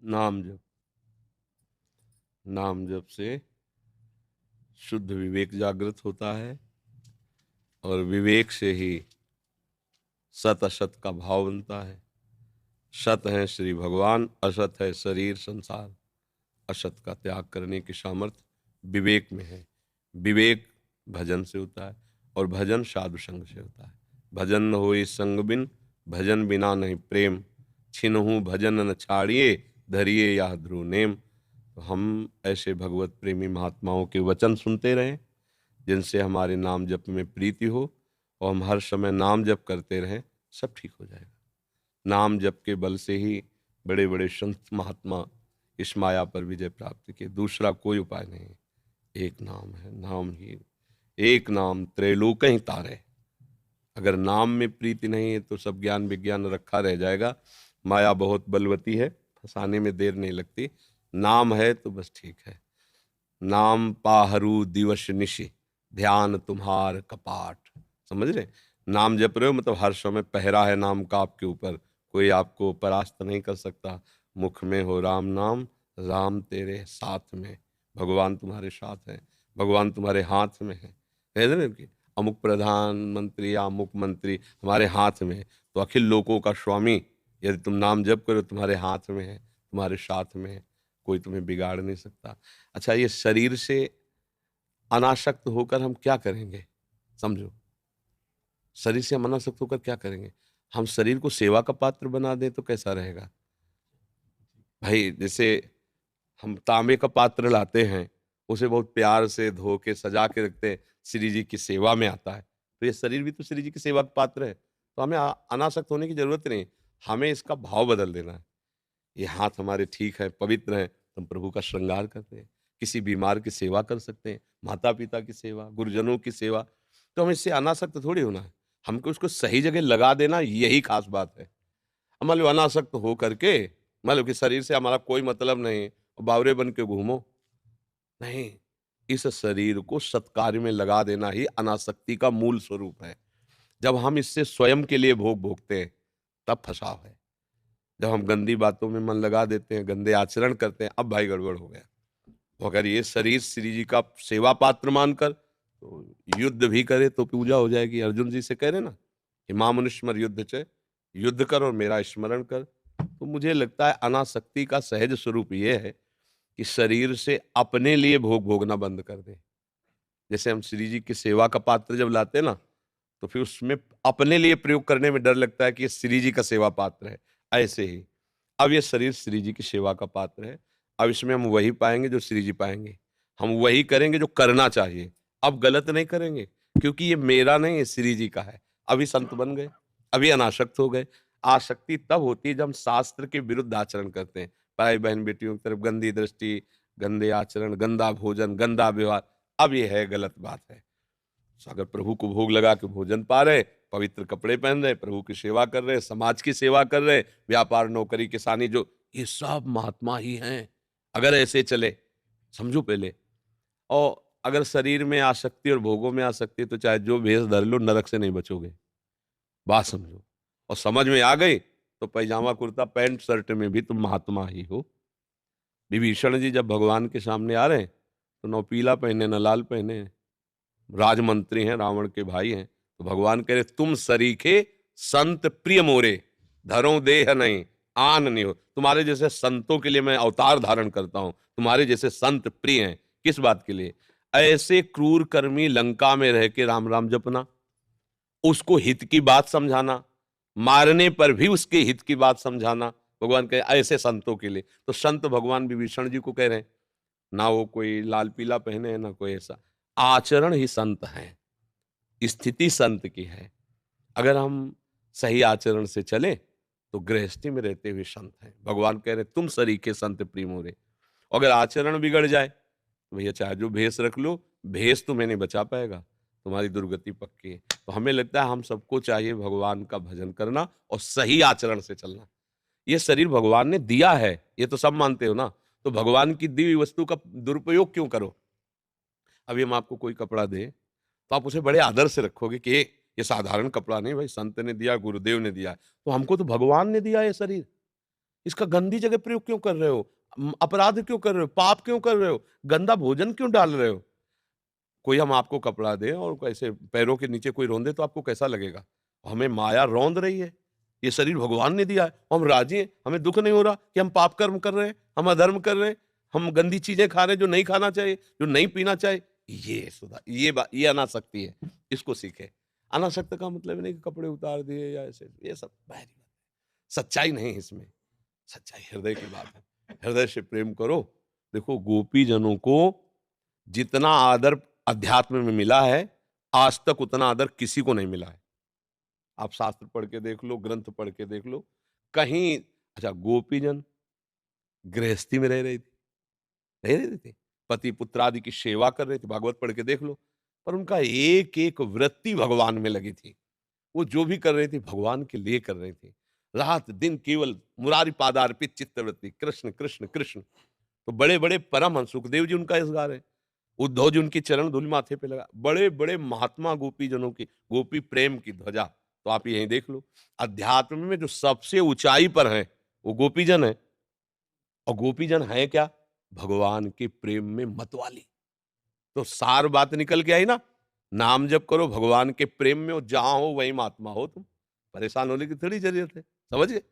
नाम जप। नाम जप से शुद्ध विवेक जागृत होता है और विवेक से ही सत असत का भाव बनता है। सत है श्री भगवान, असत है शरीर संसार। असत का त्याग करने की सामर्थ्य विवेक में है। विवेक भजन से होता है और भजन साधु संग से होता है। भजन न होए संग बिन, भजन बिना नहीं प्रेम। छिनहु भजन न छाड़िए, धरिए या ध्रुव नेम। तो हम ऐसे भगवत प्रेमी महात्माओं के वचन सुनते रहें जिनसे हमारे नाम जप में प्रीति हो और हम हर समय नाम जप करते रहें, सब ठीक हो जाएगा। नाम जप के बल से ही बड़े बड़े संत महात्मा इस माया पर विजय प्राप्त किए। दूसरा कोई उपाय नहीं है, एक नाम है। नाम ही एक नाम त्रैलोक ही तारे। अगर नाम में प्रीति नहीं है तो सब ज्ञान विज्ञान रखा रह जाएगा। माया बहुत बलवती है, फंसाने में देर नहीं लगती। नाम है तो बस ठीक है। नाम पाहरू दिवस निशि, ध्यान तुम्हार कपाट। समझ रहे? नाम जप रहे हो मतलब हर समय पहरा है नाम का आपके ऊपर, कोई आपको परास्त नहीं कर सकता। मुख में हो राम नाम, राम तेरे साथ में। भगवान तुम्हारे साथ है, भगवान तुम्हारे हाथ में है। कहते ना कि अमुक प्रधानमंत्री या अमुक मंत्री हमारे हाथ में है, तो अखिल लोकों का स्वामी यदि तुम नाम जप करो तुम्हारे हाथ में है, तुम्हारे साथ में है, कोई तुम्हें बिगाड़ नहीं सकता। अच्छा, ये शरीर से अनासक्त होकर हम क्या करेंगे? समझो, शरीर से हम अनासक्त होकर क्या करेंगे? हम शरीर को सेवा का पात्र बना दें तो कैसा रहेगा? भाई जैसे हम तांबे का पात्र लाते हैं, उसे बहुत प्यार से धो के सजा के रखते हैं, श्री जी की सेवा में आता है। तो ये शरीर भी तो श्री जी की सेवा का पात्र है। तो हमें अनासक्त होने की जरूरत नहीं, हमें इसका भाव बदल देना है। ये हाथ हमारे ठीक है, पवित्र हैं, तो हम प्रभु का श्रृंगार करते हैं। किसी बीमार की सेवा कर सकते हैं, माता पिता की सेवा, गुरुजनों की सेवा। तो हमें इससे अनासक्त थोड़ी होना है, हमको उसको सही जगह लगा देना, यही खास बात है। अब मान लो अनासक्त हो करके, मान लो कि शरीर से हमारा कोई मतलब नहीं, बावरे बन के घूमो, नहीं। इस शरीर को सत्कार्य में लगा देना ही अनासक्ति का मूल स्वरूप है। जब हम इससे स्वयं के लिए भोग भोगते हैं, तब फंसाव है। जब हम गंदी बातों में मन लगा देते हैं, गंदे आचरण करते हैं, अब भाई गड़बड़ हो गया। तो अगर ये शरीर श्री जी का सेवा पात्र मानकर तो युद्ध भी करे तो पूजा हो जाएगी। अर्जुन जी से कह रहे ना कि मां मनुष्मर युद्ध चे, युद्ध कर और मेरा स्मरण कर। तो मुझे लगता है अनासक्ति का सहज स्वरूप ये है कि शरीर से अपने लिए भोग भोगना बंद कर दे। जैसे हम श्री जी की सेवा का पात्र जब लाते हैं ना, तो फिर उसमें अपने लिए प्रयोग करने में डर लगता है कि ये श्री जी का सेवा पात्र है। ऐसे ही अब ये शरीर श्री जी की सेवा का पात्र है। अब इसमें हम वही पाएंगे जो श्री जी पाएंगे, हम वही करेंगे जो करना चाहिए। अब गलत नहीं करेंगे, क्योंकि ये मेरा नहीं है, श्री जी का है। अभी संत बन गए, अभी अनासक्त हो गए। आसक्ति तब होती है जब हम शास्त्र के विरुद्ध आचरण करते हैं, भाई बहन बेटियों की तरफ गंदी दृष्टि, गंदे आचरण, गंदा भोजन, गंदा व्यवहार। अब ये है, गलत बात है। तो अगर प्रभु को भोग लगा के भोजन पा रहे, पवित्र कपड़े पहन रहे, प्रभु की सेवा कर रहे, समाज की सेवा कर रहे, व्यापार नौकरी किसानी, जो ये सब महात्मा ही हैं। अगर ऐसे चले, समझो पहले। और अगर शरीर में आसक्ति और भोगों में आसक्ति, तो चाहे जो भेष धर लो, नरक से नहीं बचोगे। बात समझो। और समझ में आ गई तो पैजामा कुर्ता पैंट शर्ट में भी तुम महात्मा ही हो। विभीषण जी जब भगवान के सामने आ रहे हैं, तो न पीला पहने न लाल पहने, राजमंत्री हैं, रावण के भाई हैं। तो भगवान कह रहे तुम सरीखे संत प्रिय मोरे, धरो देह नहीं आन नहीं हो। तुम्हारे जैसे संतों के लिए मैं अवतार धारण करता हूं, तुम्हारे जैसे संत प्रिय हैं। किस बात के लिए? ऐसे क्रूर कर्मी लंका में रह के राम राम जपना, उसको हित की बात समझाना, मारने पर भी उसके हित की बात समझाना। भगवान कहे ऐसे संतों के लिए। तो संत भगवान विभीषण जी को कह रहे हैं, ना वो कोई लाल पीला पहने, ना कोई ऐसा, आचरण ही संत है, स्थिति संत की है। अगर हम सही आचरण से चले तो गृहस्थी में रहते हुए संत हैं। भगवान कह रहे तुम सरीखे संत प्रीमोरे। अगर आचरण बिगड़ जाए तो भैया चाहे जो भेष रख लो, भेष तुम्हें नहीं बचा पाएगा, तुम्हारी दुर्गति पक्की है। तो हमें लगता है हम सबको चाहिए भगवान का भजन करना और सही आचरण से चलना। ये शरीर भगवान ने दिया है, ये तो सब मानते हो ना। तो भगवान की दी हुई वस्तु का दुरुपयोग क्यों करो? अभी हम आपको कोई कपड़ा दें तो आप उसे बड़े आदर से रखोगे कि ये साधारण कपड़ा नहीं भाई, संत ने दिया, गुरुदेव ने दिया है। तो हमको तो भगवान ने दिया ये शरीर, इसका गंदी जगह प्रयोग क्यों कर रहे हो? अपराध क्यों कर रहे हो? पाप क्यों कर रहे हो? गंदा भोजन क्यों डाल रहे हो? कोई हम आपको कपड़ा दे और ऐसे पैरों के नीचे कोई रौंदे तो आपको कैसा लगेगा? हमें माया रौंद रही है। ये शरीर भगवान ने दिया है, हम राजी हैं, हमें दुःख नहीं हो रहा कि हम पाप कर्म कर रहे हैं, हम अधर्म कर रहे हैं, हम गंदी चीज़ें खा रहे हैं जो नहीं खाना चाहिए, जो नहीं पीना चाहिए। ये अनासक्ति है, इसको सीखें। अनासक्त का मतलब ये नहीं कि कपड़े उतार दिए या ऐसे, ये सब बाहरी बात है। सच्चाई नहीं है इसमें, सच्चाई हृदय की बात है। हृदय से प्रेम करो। देखो गोपी जनों को जितना आदर अध्यात्म में मिला है, आज तक उतना आदर किसी को नहीं मिला है। आप शास्त्र पढ़ के देख लो, ग्रंथ पढ़ के देख लो, कहीं अच्छा गोपीजन गृहस्थी में रह रही थी, रह रही थी, पति पुत्र आदि की सेवा कर रहे थे, भागवत पढ़ के देख लो, पर उनका एक-एक वृत्ति भगवान में लगी थी। वो जो भी कर रही थी, भगवान के लिए कर रही थी। रात दिन केवल मुरारी पादार्पित चित्तवृत्ति, कृष्ण, कृष्ण, कृष्ण। तो बड़े-बड़े परमहंस सुखदेव जी उनका यश गा रहे हैं। उद्धव जी उनकी चरण धूलि माथे पे लगा। बड़े-बड़े महात्मा गोपी जनों की, गोपी प्रेम की ध्वजा, तो आप यहीं देख लो। अध्यात्म में जो सबसे ऊँचाई पर हैं, वो गोपीजन हैं। और गोपीजन हैं क्या? भगवान के प्रेम में मतवाली। तो सार बात निकल के आई ना, नाम जप करो भगवान के प्रेम में हो, जहाँ हो वहीं महात्मा हो तुम। परेशान होने की थोड़ी ज़रूरत है। समझ गए?